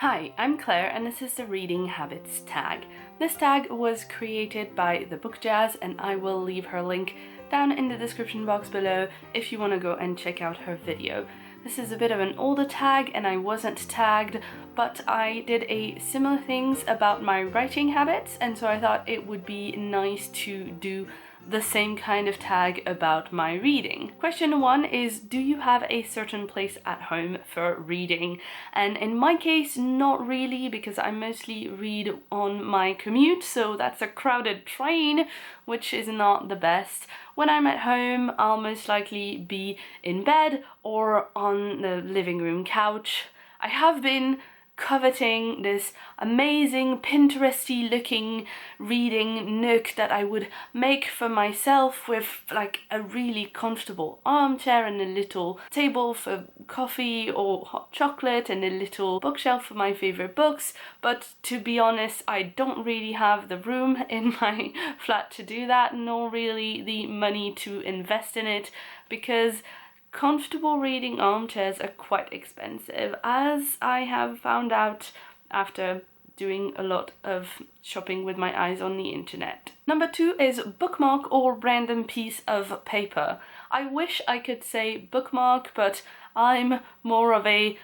Hi, I'm Claire and this is the Reading Habits tag. This tag was created by the Book Jazz and I will leave her link down in the description box below if you want to go and check out her video. This is a bit of an older tag and I wasn't tagged, but I did a similar things about my writing habits, and so I thought it would be nice to do the same kind of tag about my reading. Question 1 is, do you have a certain place at home for reading? And in my case, not really, because I mostly read on my commute, so that's a crowded train, which is not the best. When I'm at home, I'll most likely be in bed or on the living room couch. I have been coveting this amazing Pinteresty looking reading nook that I would make for myself with like a really comfortable armchair and a little table for coffee or hot chocolate and a little bookshelf for my favorite books, but to be honest, I don't really have the room in my flat to do that, nor really the money to invest in it, because comfortable reading armchairs are quite expensive, as I have found out after doing a lot of shopping with my eyes on the internet. Number 2 is bookmark or random piece of paper. I wish I could say bookmark, but I'm more of a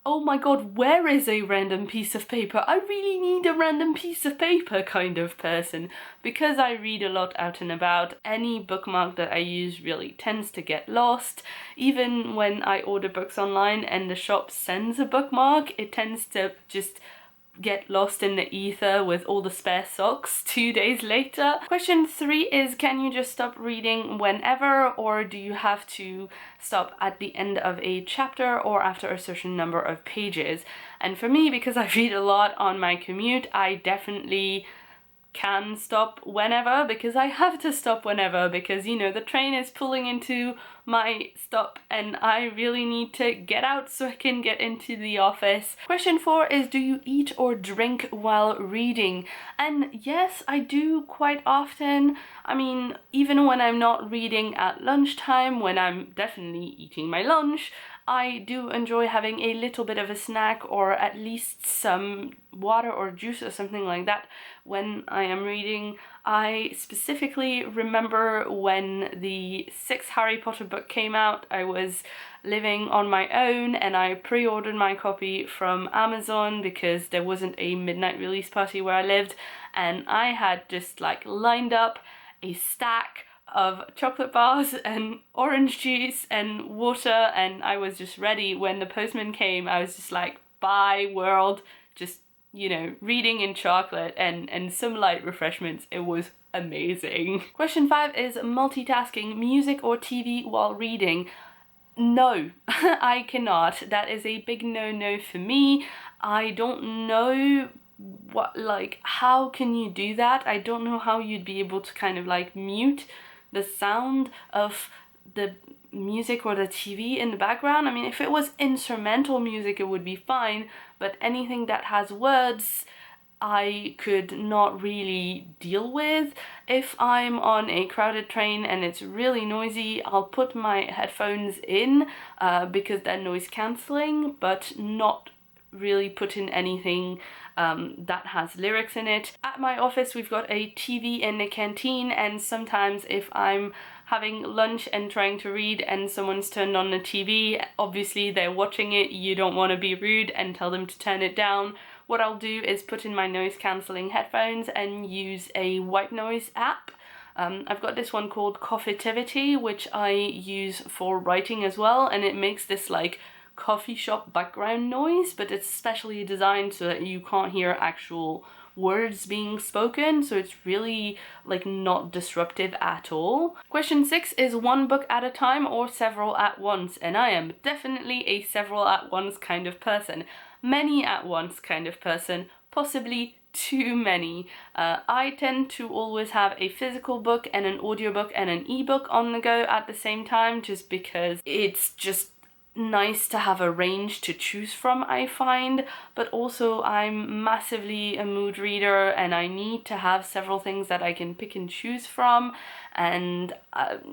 oh my god, where is a random piece of paper? I really need a random piece of paper kind of person. Because I read a lot out and about, any bookmark that I use really tends to get lost. Even when I order books online and the shop sends a bookmark, it tends to just get lost in the ether with all the spare socks 2 days later. Question 3 is, can you just stop reading whenever, or do you have to stop at the end of a chapter or after a certain number of pages? And for me, because I read a lot on my commute, I definitely can stop whenever, because I have to stop whenever, because you know the train is pulling into my stop and I really need to get out so I can get into the office. Question 4 is, do you eat or drink while reading? And yes, I do quite often. I mean, even when I'm not reading at lunchtime, when I'm definitely eating my lunch, I do enjoy having a little bit of a snack or at least some water or juice or something like that when I am reading. I specifically remember when the 6th Harry Potter book came out, I was living on my own and I pre-ordered my copy from Amazon because there wasn't a midnight release party where I lived, and I had just like lined up a stack of chocolate bars and orange juice and water, and I was just ready. When the postman came, I was just like, bye world, just, you know, reading and chocolate and some light refreshments. It was amazing. Question 5 is multitasking, music or TV while reading. No, I cannot. That is a big no-no for me. I don't know how can you do that? I don't know how you'd be able to kind of like mute the sound of the music or the TV in the background. I mean, if it was instrumental music, it would be fine, but anything that has words, I could not really deal with. If I'm on a crowded train and it's really noisy, I'll put my headphones in because they're noise cancelling, but not really put in anything that has lyrics in it. At my office, we've got a TV in the canteen, and sometimes if I'm having lunch and trying to read and someone's turned on the TV, obviously they're watching it, you don't want to be rude and tell them to turn it down. What I'll do is put in my noise cancelling headphones and use a white noise app. I've got this one called Coffitivity, which I use for writing as well, and it makes this like coffee shop background noise, but it's specially designed so that you can't hear actual words being spoken, so it's really like not disruptive at all. Question 6 is one book at a time or several at once, and I am definitely a several at once kind of person. Many at once kind of person, possibly too many. I tend to always have a physical book and an audiobook and an ebook on the go at the same time, just because it's just nice to have a range to choose from, I find, but also I'm massively a mood reader and I need to have several things that I can pick and choose from, and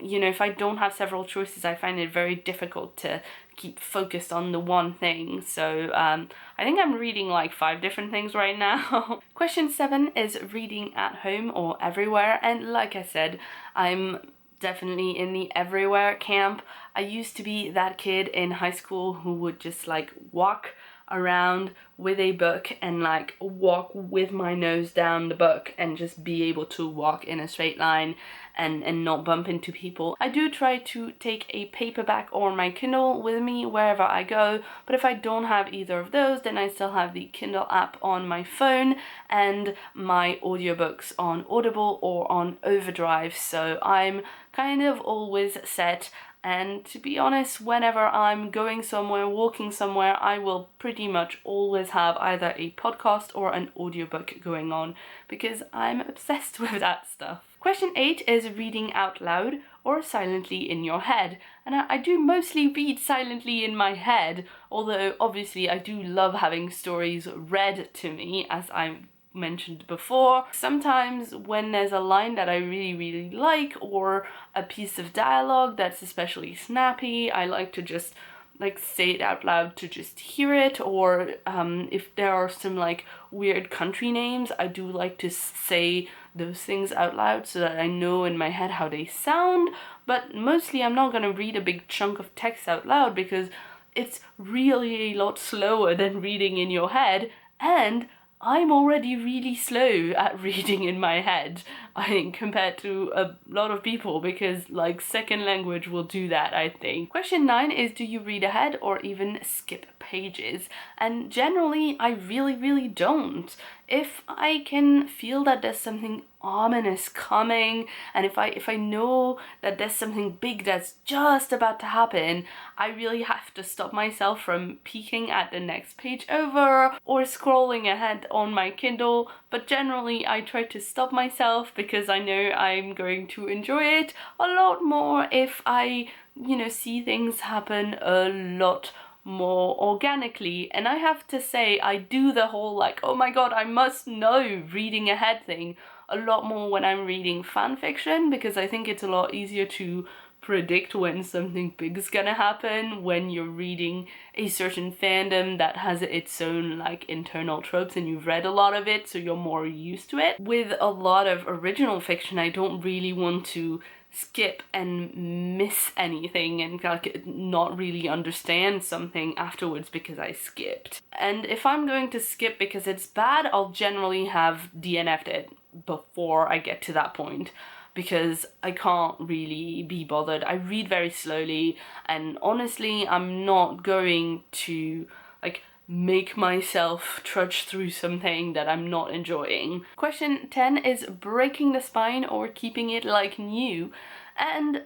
you know, if I don't have several choices, I find it very difficult to keep focused on the one thing. So I think I'm reading like 5 different things right now. Question 7 is reading at home or everywhere, and like I said, I'm definitely in the everywhere camp. I used to be that kid in high school who would just like walk around with a book and like walk with my nose down the book and just be able to walk in a straight line and not bump into people. I do try to take a paperback or my Kindle with me wherever I go, but if I don't have either of those, then I still have the Kindle app on my phone and my audiobooks on Audible or on Overdrive, so I'm kind of always set. And to be honest, whenever I'm going somewhere, walking somewhere, I will pretty much always have either a podcast or an audiobook going on because I'm obsessed with that stuff. Question 8 is reading out loud or silently in your head. And I do mostly read silently in my head, although obviously I do love having stories read to me, as I mentioned before. Sometimes when there's a line that I really like or a piece of dialogue that's especially snappy, I like to just like say it out loud to just hear it, or if there are some like weird country names, I do like to say those things out loud so that I know in my head how they sound. But mostly I'm not gonna read a big chunk of text out loud because it's really a lot slower than reading in your head, and I'm already really slow at reading in my head, I think, compared to a lot of people, because like second language will do that, I think. Question 9 is, do you read ahead or even skip pages? And generally, I really don't. If I can feel that there's something ominous coming, and if I know that there's something big that's just about to happen, I really have to stop myself from peeking at the next page over or scrolling ahead on my Kindle. But generally I try to stop myself because I know I'm going to enjoy it a lot more if I, you know, see things happen a lot more organically. And I have to say, I do the whole like, oh my god, I must know reading ahead thing a lot more when I'm reading fan fiction, because I think it's a lot easier to predict when something big is gonna happen when you're reading a certain fandom that has its own like internal tropes and you've read a lot of it, so you're more used to it. With a lot of original fiction, I don't really want to skip and miss anything and like not really understand something afterwards because I skipped. And if I'm going to skip because it's bad, I'll generally have DNF'd it before I get to that point, because I can't really be bothered. I read very slowly, and honestly, I'm not going to like make myself trudge through something that I'm not enjoying. Question 10 is breaking the spine or keeping it like new. And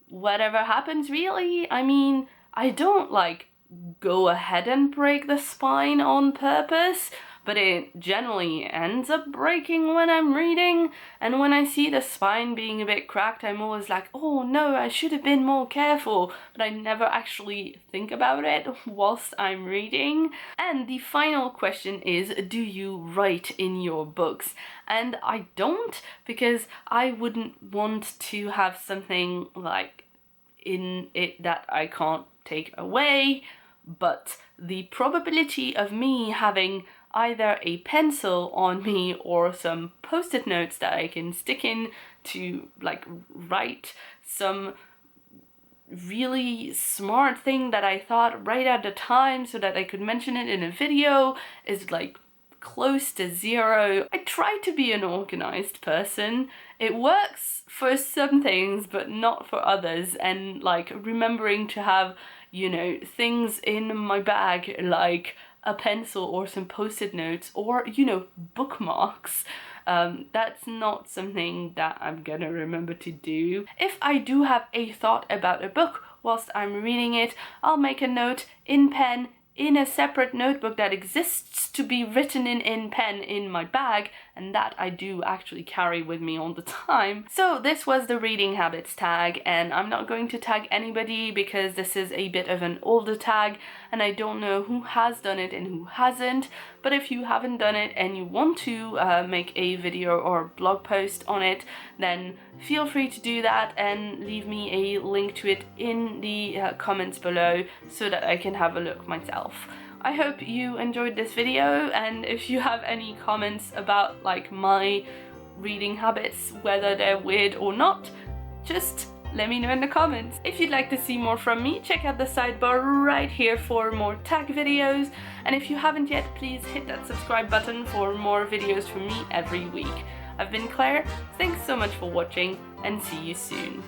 whatever happens really. I mean, I don't like go ahead and break the spine on purpose, but it generally ends up breaking when I'm reading, and when I see the spine being a bit cracked, I'm always like, oh no, I should have been more careful, but I never actually think about it whilst I'm reading. And the final question is, do you write in your books? And I don't, because I wouldn't want to have something like in it that I can't take away, but the probability of me having either a pencil on me or some post-it notes that I can stick in to like write some really smart thing that I thought right at the time so that I could mention it in a video is like close to zero. I try to be an organized person. It works for some things but not for others, and like remembering to have, you know, things in my bag like a pencil or some post-it notes or, you know, bookmarks. That's not something that I'm gonna remember to do. If I do have a thought about a book whilst I'm reading it, I'll make a note in pen in a separate notebook that exists to be written in pen in my bag, and that I do actually carry with me all the time. So this was the reading habits tag, and I'm not going to tag anybody because this is a bit of an older tag and I don't know who has done it and who hasn't. But if you haven't done it and you want to make a video or blog post on it, then feel free to do that and leave me a link to it in the comments below so that I can have a look myself. I hope you enjoyed this video, and if you have any comments about like my reading habits, whether they're weird or not, just let me know in the comments. If you'd like to see more from me, check out the sidebar right here for more tag videos, and if you haven't yet, please hit that subscribe button for more videos from me every week. I've been Claire, thanks so much for watching, and see you soon.